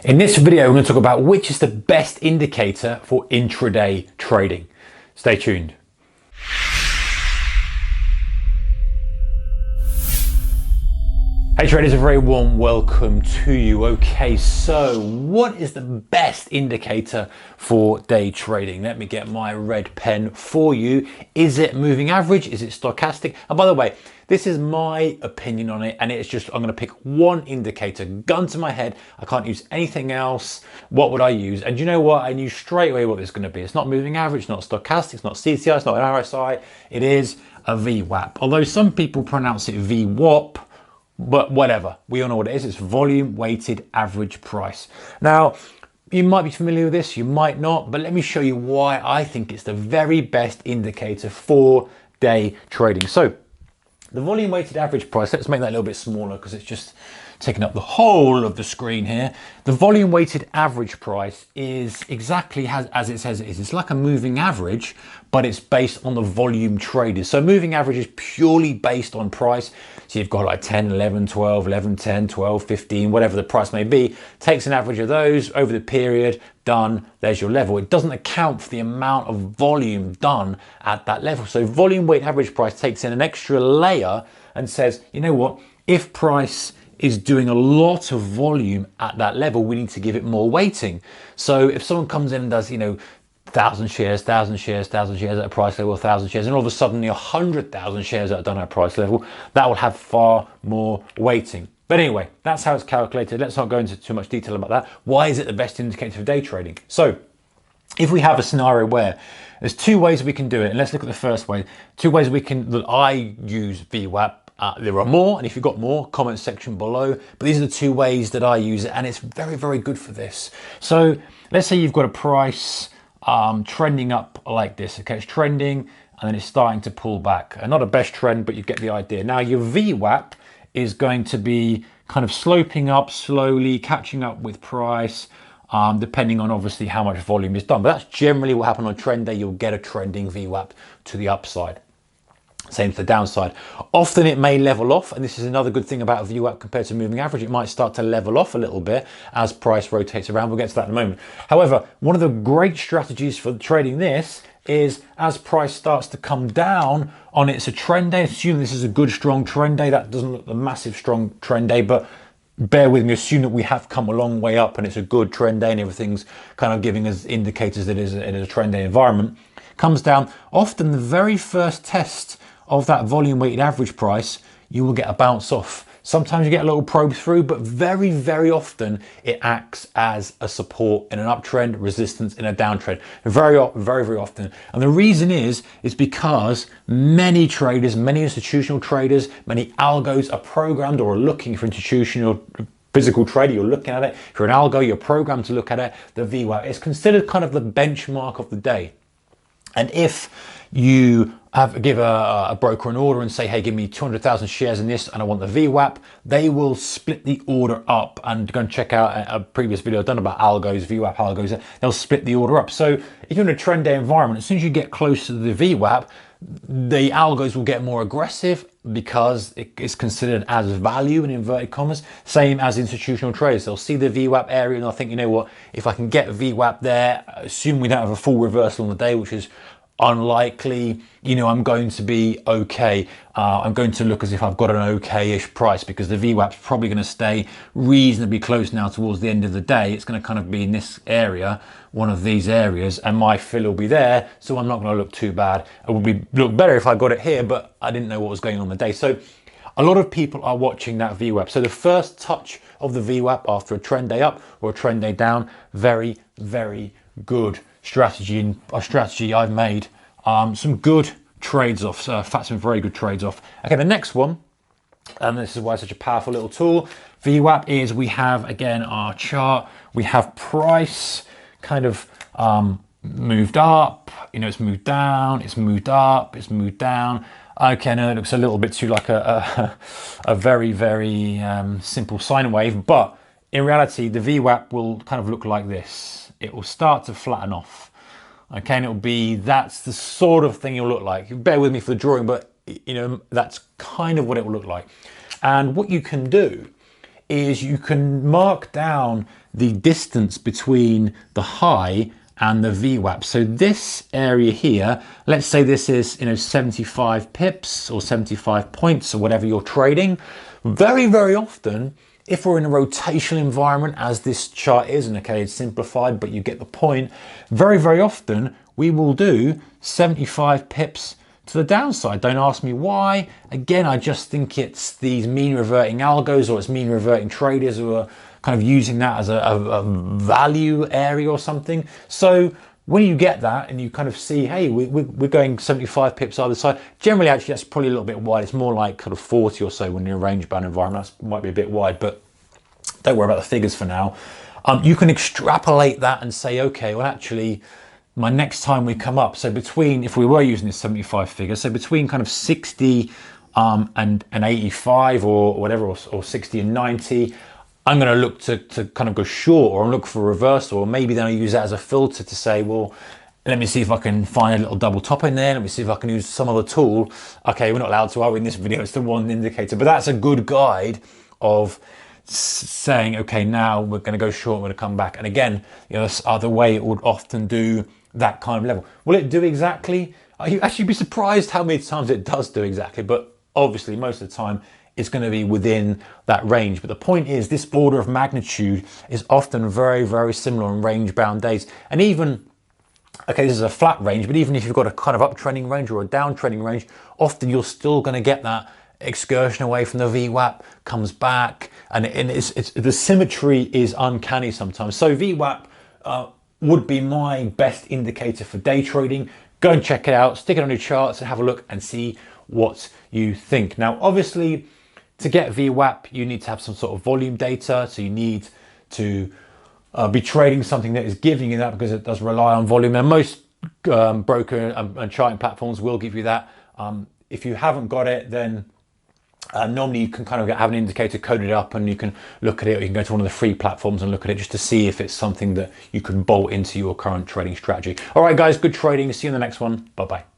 In this video, we're going to talk about which is the best indicator for intraday trading. Stay tuned. Hey traders, a very warm welcome to you. Okay, so what is the best indicator for day trading? Let me get my red pen for you. Is it moving average? Is it stochastic? And by the way, this is my opinion on it, and it's just, I'm going to pick one indicator, gun to my head. I can't use anything else. What would I use? And you know what? I knew straight away what it's going to be. It's not moving average, it's not stochastic, it's not CCI, it's not an RSI. It is a VWAP. Although some people pronounce it VWAP, but whatever, we all know what it is. It's volume weighted average price. Now, you might be familiar with this, you might not, but let me show you why I think it's the very best indicator for day trading. So the volume weighted average price, let's make that a little bit smaller because it's just taking up the whole of the screen here. The volume weighted average price is exactly as it says it is. It's like a moving average, but it's based on the volume traded. So moving average is purely based on price. So you've got like 10, 11, 12, 11, 10, 12, 15, whatever the price may be, takes an average of those over the period, done, there's your level. It doesn't account for the amount of volume done at that level. So volume weighted average price takes in an extra layer and says, you know what, if price is doing a lot of volume at that level, we need to give it more weighting. So if someone comes in and does, 1,000 shares, 1,000 shares, 1,000 shares at a price level, 1,000 shares, and all of a sudden 100,000 shares that are done at a price level, that will have far more weighting. But anyway, that's how it's calculated. Let's not go into too much detail about that. Why is it the best indicator for day trading? So if we have a scenario where there's two ways we can do it, and let's look at the first way. Two ways that I use VWAP. There are more, and if you've got more, comment section below. But these are the two ways that I use it, and it's very, very good for this. So let's say you've got a price trending up like this. Okay, it's trending, and then it's starting to pull back. And not a best trend, but you get the idea. Now your VWAP is going to be kind of sloping up slowly, catching up with price, depending on obviously how much volume is done. But that's generally what happens on a trend day. You'll get a trending VWAP to the upside. Same to the downside. Often it may level off, and this is another good thing about a VWAP compared to moving average. It might start to level off a little bit as price rotates around. We'll get to that in a moment. However, one of the great strategies for trading this is as price starts to come down on it's a trend day. Assume this is a good strong trend day. That doesn't look the massive strong trend day, but bear with me, assume that we have come a long way up and it's a good trend day and everything's kind of giving us indicators that it is a trend day environment. Comes down, often the very first test of that volume weighted average price, you will get a bounce off. Sometimes you get a little probe through, but very, very often it acts as a support in an uptrend, resistance in a downtrend. Very, very often. And the reason is because many traders, many institutional traders, many algos are programmed or are looking for institutional physical trader. You're looking at it. If you're an algo, you're programmed to look at it. The VWAP is considered kind of the benchmark of the day. And if you give a broker an order and say, hey, give me 200,000 shares in this and I want the VWAP, they will split the order up. And go and check out a previous video I've done about algos, VWAP algos. They'll split the order up. So if you're in a trend day environment, as soon as you get close to the VWAP, the algos will get more aggressive because it is considered as value in inverted commas. Same as institutional traders. They'll see the VWAP area and they'll think, you know what, if I can get VWAP there, assume we don't have a full reversal on the day, which is unlikely, I'm going to be okay. I'm going to look as if I've got an okay-ish price because the VWAP's probably going to stay reasonably close now towards the end of the day. It's going to kind of be in this area, one of these areas, and my fill will be there, so I'm not going to look too bad. It would look better if I got it here, but I didn't know what was going on the day. So a lot of people are watching that VWAP. So the first touch of the VWAP after a trend day up or a trend day down, very, very good strategy, and a strategy I've made some good trades off, some very good trades off. Okay, the next one, and this is why it's such a powerful little tool, VWAP, is we have, again, our chart, we have price kind of moved up, it's moved down, it's moved up, it's moved down. Okay, now it looks a little bit too like a very, very simple sine wave, but in reality, the VWAP will kind of look like this. It will start to flatten off. Okay, and that's the sort of thing it'll look like. Bear with me for the drawing, but that's kind of what it will look like. And what you can do is you can mark down the distance between the high and the VWAP. So this area here, let's say this is 75 pips or 75 points or whatever you're trading. Very, very often, if we're in a rotational environment, as this chart is, and okay, it's simplified, but you get the point, very, very often we will do 75 pips to the downside. Don't ask me why. Again, I just think it's these mean reverting algos, or it's mean reverting traders who are kind of using that as a value area or something. So when you get that and you kind of see, hey, we're going 75 pips either side, generally actually that's probably a little bit wide. It's more like kind of 40 or so when you're in a range bound environment. That might be a bit wide, but don't worry about the figures for now. You can extrapolate that and say, okay, well actually my next time we come up, so between, if we were using this 75 figure, so between kind of 60 and 85 or whatever, or 60 and 90, I'm going to look to kind of go short, or look for a reversal, or maybe then I use that as a filter to say, well, let me see if I can find a little double top in there. Let me see if I can use some other tool. Okay, we're not allowed to, are we, in this video? It's the one indicator, but that's a good guide of saying, okay, now we're going to go short, we're going to come back. And again, this other way it would often do that kind of level. Will it do exactly? You actually be surprised how many times it does do exactly, but obviously most of the time it's going to be within that range. But the point is, this order of magnitude is often very, very similar on range bound days. And even, okay, this is a flat range, but even if you've got a kind of uptrending range or a downtrending range, often you're still going to get that excursion away from the VWAP, comes back, and the symmetry is uncanny sometimes. So VWAP would be my best indicator for day trading. Go and check it out, stick it on your charts and have a look and see what you think. Now, obviously, to get VWAP, you need to have some sort of volume data. So you need to be trading something that is giving you that, because it does rely on volume. And most broker and charting platforms will give you that. If you haven't got it, then normally you can kind of have an indicator coded up and you can look at it, or you can go to one of the free platforms and look at it just to see if it's something that you can bolt into your current trading strategy. All right, guys, good trading. See you in the next one. Bye-bye.